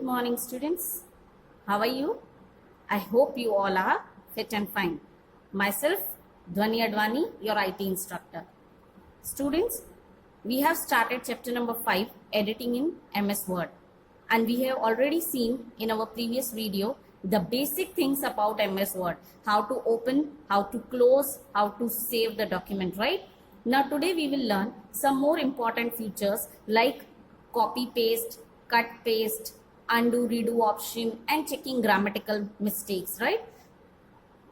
morning, students. How are you? I hope you all are fit and fine. Myself, Dhwani Advani, your IT instructor. Students, we have started chapter number 5, editing in MS Word. And we have already seen in our previous video the basic things about MS Word. How to open, how to close, how to save the document, right? Now today we will learn some more important features like copy paste, cut paste, undo redo option and checking grammatical mistakes, right?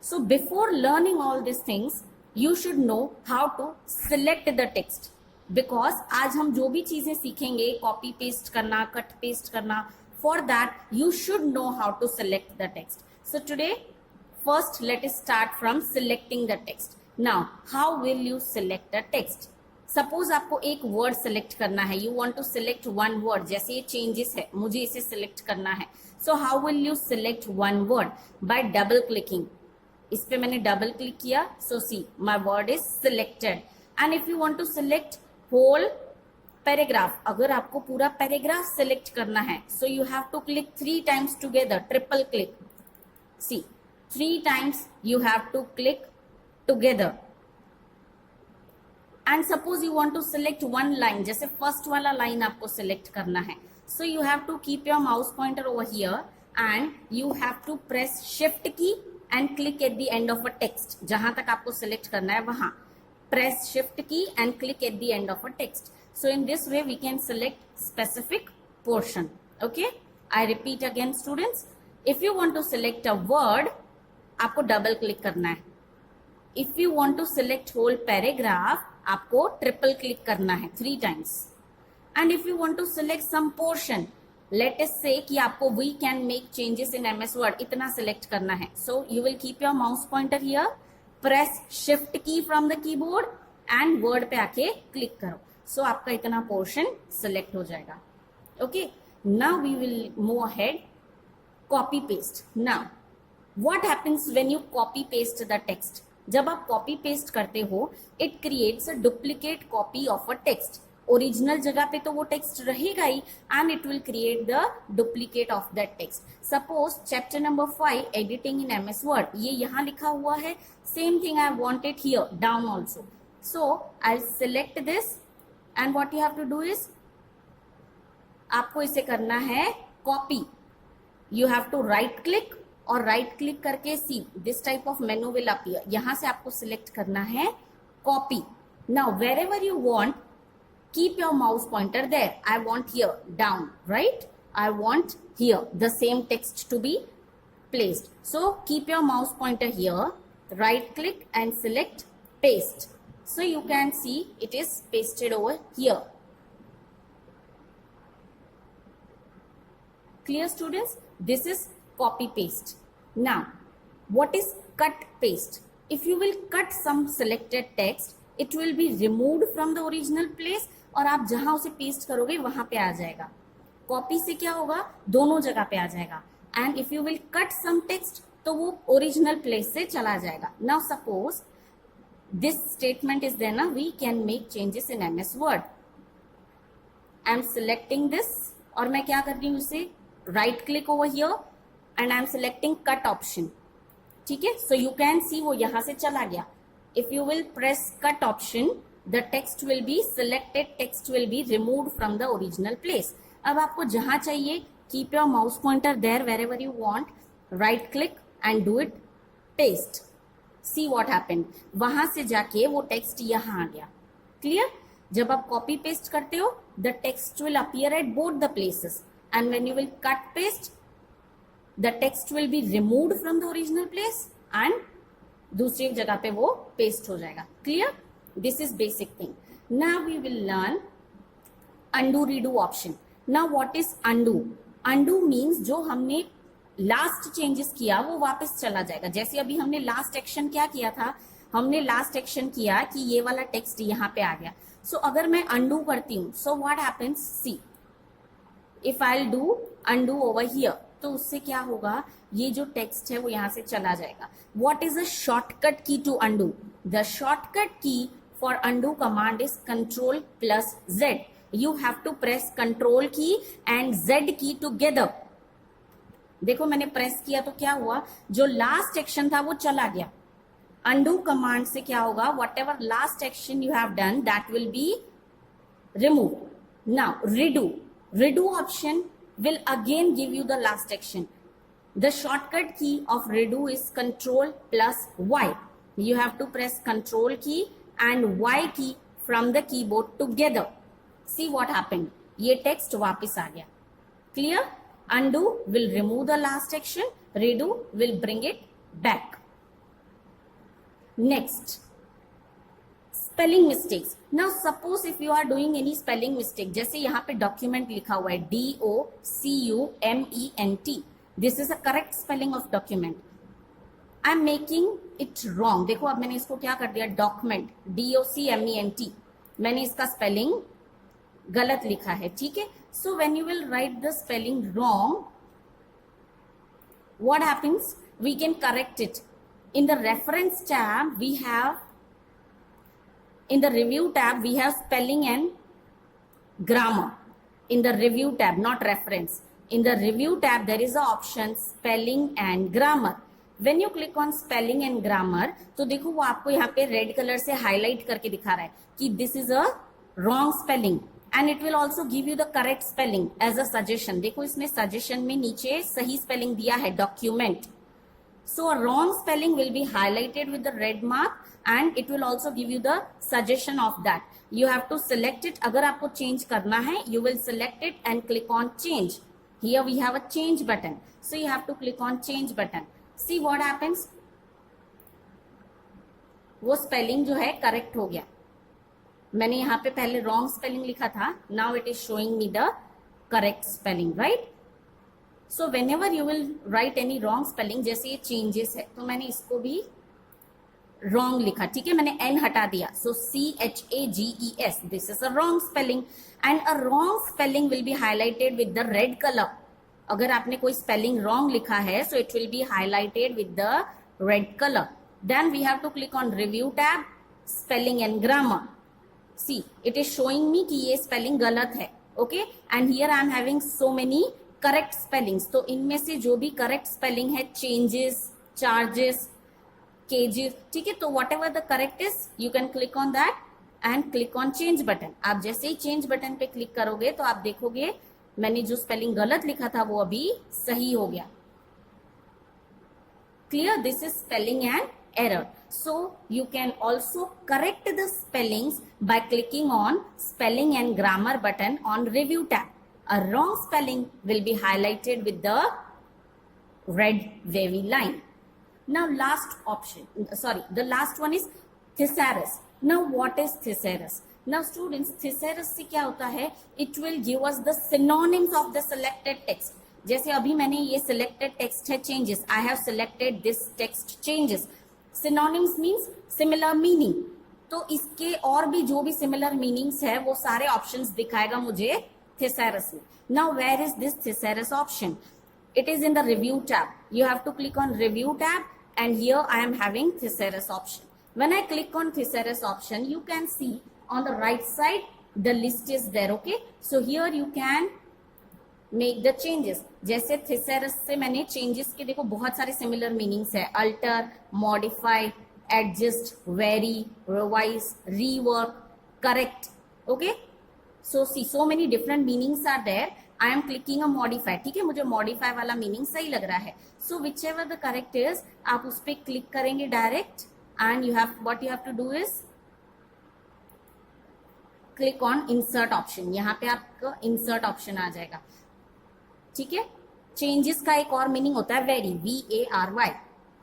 So before learning all these things, you should know how to select the text. Because आज हम जो भी चीजें सीखेंगे copy paste करना, cut paste करना, for that you should know how to select the text. So today, first let us start from selecting the text. Now, how will you select the text? Suppose आपको एक word select करना है, you want to select one word, जैसे ये changes है, मुझे इसे select करना है. So how will you select one word? By double clicking. इस पे मैंने डबल क्लिक किया, so see my word is selected. And if you want to select whole paragraph, अगर आपको पूरा पैराग्राफ सिलेक्ट करना है, so you have to click 3 times together, triple click. See 3 times you have to click together. And suppose you want to select one line, जैसे first वाला line आपको select करना है, so you have to keep your mouse pointer over here and you have to press shift key and click at the end of a text. जहां तक आपको select करना है वहां press shift key and click at the end of a text. So in this way we can select specific portion. Okay, I repeat again students, if you want to select a word, आपको double click करना है. If you want to select whole paragraph, आपको triple click करना है 3 times. And if you want to select some portion, let us say कि आपको we can make changes in MS Word, इतना select करना है. So you will keep your mouse pointer here, press shift key from the keyboard and word पे आके click करो. सो आपका इतना पोर्शन सिलेक्ट हो जाएगा. Okay, now we will move ahead. Copy paste. Now what happens when you copy paste the text? जब आप copy paste करते हो, it creates a duplicate copy of a text. Original जगह पे तो वो टेक्स्ट रहेगा ही and it will create the duplicate of that text. Suppose chapter number 5 editing in MS Word, ये यहाँ लिखा हुआ है. Same thing I want it here down also. So I select this and what you have to do is, आपको इसे करना है copy. You have to right click और राइट क्लिक करके see this type of menu will appear. यहां से आपको select करना है copy. Now wherever you want, keep your mouse pointer there. I want here down, right? I want here the same text to be placed. So keep your mouse pointer here, right click and select paste. So you can see it is pasted over here. Clear students? This is copy paste. Now, what is cut paste? If you will cut some selected text, it will be removed from the original place और आप जहां उसे paste करोगे वहां पे आ जाएगा. Copy से क्या होगा, दोनों जगह पे आ जाएगा. And if you will cut some text, तो वो ओरिजिनल प्लेस से चला जाएगा. Now suppose this statement is there ना, we can make changes in MS Word. I am selecting this और मैं क्या कर रही हूँ, इसे right click over here and I am selecting cut option. ठीक है, सो यू कैन सी वो यहां से चला गया. If you will press cut option, the text will be selected, text will be removed from the original place. अब आपको जहां चाहिए, keep your mouse pointer there wherever you want, right click and do it paste. See what happened, वहां से जाके वो text यहां आ गया. क्लियर? जब आप कॉपी पेस्ट करते हो, the text will appear at both the places. And when you will cut paste, the text will be removed from the original place and दूसरी जगह पे वो paste हो जाएगा. Clear? This is basic thing. Now we will learn undo redo option. Now what is undo? Undo means जो हमने last changes किया वो वापस चला जाएगा. जैसे अभी हमने last action क्या किया था, हमने last action किया कि ये वाला text यहाँ पे आ गया. So अगर मैं undo करती हूँ, so what happens? See. If I'll do undo over here, तो उससे क्या होगा, ये जो टेक्स्ट है वो यहां से चला जाएगा. What is the shortcut key to undo? The shortcut key for undo command is Control plus Z. You have to press Control key and Z key together. देखो मैंने प्रेस किया तो क्या हुआ, जो लास्ट एक्शन था वो चला गया. अनडू कमांड से क्या होगा, what ever last action you have done that will be removed. Now redo option will again give you the last action. The shortcut key of redo is control plus Y. You have to press control key and Y key from the keyboard together. See what happened, ये text वापस आ गया. Clear? Undo will remove the last action, redo will bring it back. Next, spelling mistakes. Now suppose if you are doing any spelling mistake, जैसे यहाँ पे document लिखा हुआ है DOCUMENT, this is a correct spelling of document. I am making it wrong. देखो अब मैंने इसको क्या कर दिया, डॉक्यूमेंट DOCMENT, मैंने इसका स्पेलिंग गलत लिखा है. ठीक है, so when you will write the spelling wrong, what happens, we can correct it. In the reference tab we have, in the review tab we have spelling and grammar. In the review tab, not reference, in the review tab there is a option spelling and grammar. When you click on spelling and grammar, तो देखो वो आपको यहाँ पे red colour से highlight करके दिखा रहा है कि this is a wrong spelling, and it will also give you the correct spelling as a suggestion. देखो इसमें सजेशन में नीचे सही स्पेलिंग दिया है, document. So a wrong spelling will be highlighted with the red mark and it will also give you the suggestion of that. You have to select it. अगर आपको change करना है, you will select it and click on change. Here we have a change button. So you have to click on change button. See what happens. वो spelling जो है correct हो गया. मैंने यहाँ पे पहले wrong spelling लिखा था. Now it is showing me the correct spelling, right? So whenever you will write any wrong spelling, जैसे ये changes है तो मैंने इसको भी wrong लिखा. ठीक है, मैंने N हटा दिया. So CHAGES, this is a wrong spelling and a wrong spelling will be highlighted with the red color. अगर आपने कोई spelling wrong लिखा है, so it will be highlighted with the red color. Then we have to click on review tab, spelling and grammar. See, it is showing me कि ये spelling गलत है. Okay, and here I am having so many correct spellings. तो इनमें से जो भी correct spelling है, चेंजेस, चार्जेस, केजेस, ठीक है, तो what ever the correct is you can click on that and click on change button. आप जैसे ही चेंज बटन पे क्लिक करोगे तो आप देखोगे मैंने जो स्पेलिंग गलत लिखा था वो अभी सही हो गया. Clear, this is spelling and error. So you can also correct the spellings by clicking on spelling and grammar button on review tab. A wrong spelling will be highlighted with the red wavy line. Now last option, the last one is thesaurus. Now what is thesaurus? Now students, thesaurus से क्या होता है, it will give us the synonyms of the selected text. जैसे अभी मैंने ये selected text है changes, I have selected this text changes. Synonyms means similar meaning. तो इसके और भी जो भी similar meanings है वो सारे options दिखाएगा मुझे thesaurus में. Now where is this thesaurus option? It is in the review tab. You have to click on review tab and here I am having thesaurus option. When I click on thesaurus option, you can see on the right side the list is there. Okay, so here you can make the changes. जैसे thesaurus से मैंने changes के देखो बहुत सारे similar meanings है, alter, modify, adjust, vary, revise, rework, correct. Okay, so see so many different meanings are there. I am clicking a modify. ठीक है, मुझे modify वाला meaning सही लग रहा है. So whichever the correct is, आप उस पर click करेंगे direct and you have what you have to do is click on insert option. यहाँ पे आपका insert option आ जाएगा. ठीक है, changes का एक और meaning होता है vary, VARY,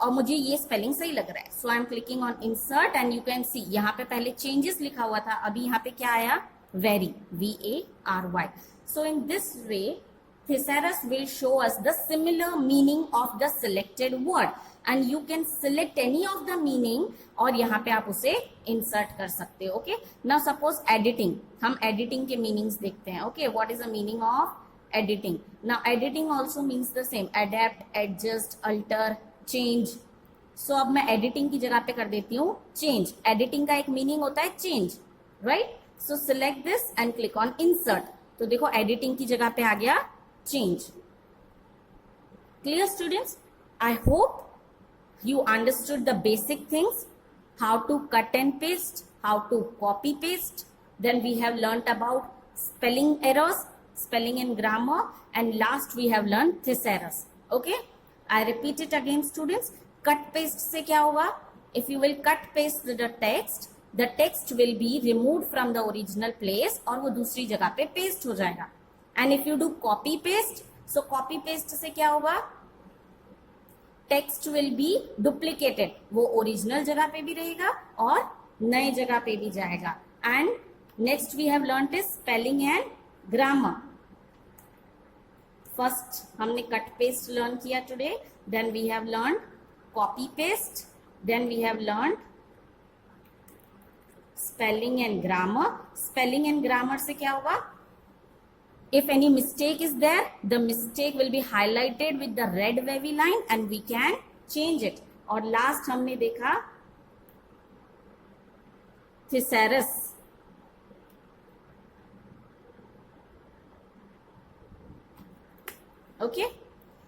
और मुझे ये spelling सही लग रहा है. So I am clicking on insert and you can see यहाँ पे पहले changes लिखा हुआ था, अभी यहाँ पे क्या आया, vary, VARY. So in this way, thesaurus will show us the similar meaning of the selected word and you can select any of the meaning और यहाँ पे आप उसे insert कर सकते हो. Okay, now suppose editing, हम editing के meanings देखते हैं. Okay, what is the meaning of editing? Now editing also means the same, adapt, adjust, alter, change. So अब मैं editing की जगह पे कर देती हूँ change. Editing का एक meaning होता है change, right? So select this and click on insert. तो देखो editing की जगह पे आ गया change. Clear, students? I hope you understood the basic things, how to cut and paste, how to copy paste. Then we have learnt about spelling errors, spelling and grammar, and last we have learned thesaurus. Okay, I repeat it again, students. Cut paste से क्या होगा? If you will cut paste the text will be removed from the original place और वो दूसरी जगह पे paste हो जाएगा. And if you do copy paste, so copy paste से क्या होगा? टेक्स्ट विल बी डुप्लीकेटेड, वो ओरिजिनल जगह पे भी रहेगा और नए जगह पे भी जाएगा. And next we have learned is spelling and grammar. First हमने कट पेस्ट लर्न किया today, then we have learn copy paste, then we have learn spelling and grammar. Spelling and grammar से क्या होगा? If any mistake is there, the mistake will be highlighted with the red wavy line and we can change it. और last हमने देखा thesaurus. Okay,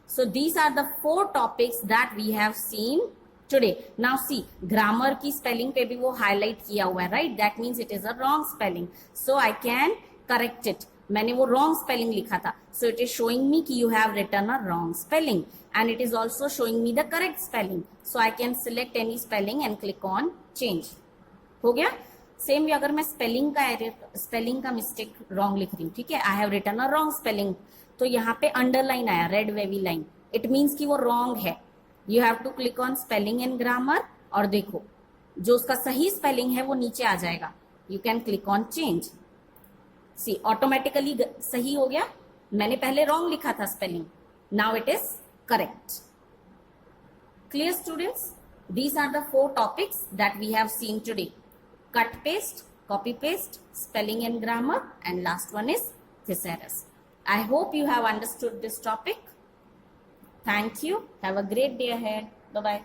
so these are the 4 topics that we have seen today. Now see, grammar की spelling पे भी वो highlight किया हुआ है, right? That means it is a wrong spelling, so I can correct it. मैंने वो रॉन्ग स्पेलिंग लिखा था, so it is showing me कि you have written a wrong spelling and it is also showing me the correct spelling. So I can select any spelling and click on change. हो गया. Same भी अगर मैं spelling का mistake wrong लिख रही हूँ, ठीक है, I have written a wrong spelling, तो यहाँ पे अंडरलाइन आया, red wavy line, it means कि वो रॉन्ग है. You have to click on spelling and grammar और देखो जो उसका सही स्पेलिंग है वो नीचे आ जाएगा. You can click on change. See automatically सही हो गया. मैंने पहले रॉन्ग लिखा था spelling, now it is correct. Clear students? These are the 4 topics that we have seen today. Cut paste, copy paste, spelling and grammar, and last one is thesaurus. I hope you have understood this topic. Thank you. Have a great day ahead. Bye bye.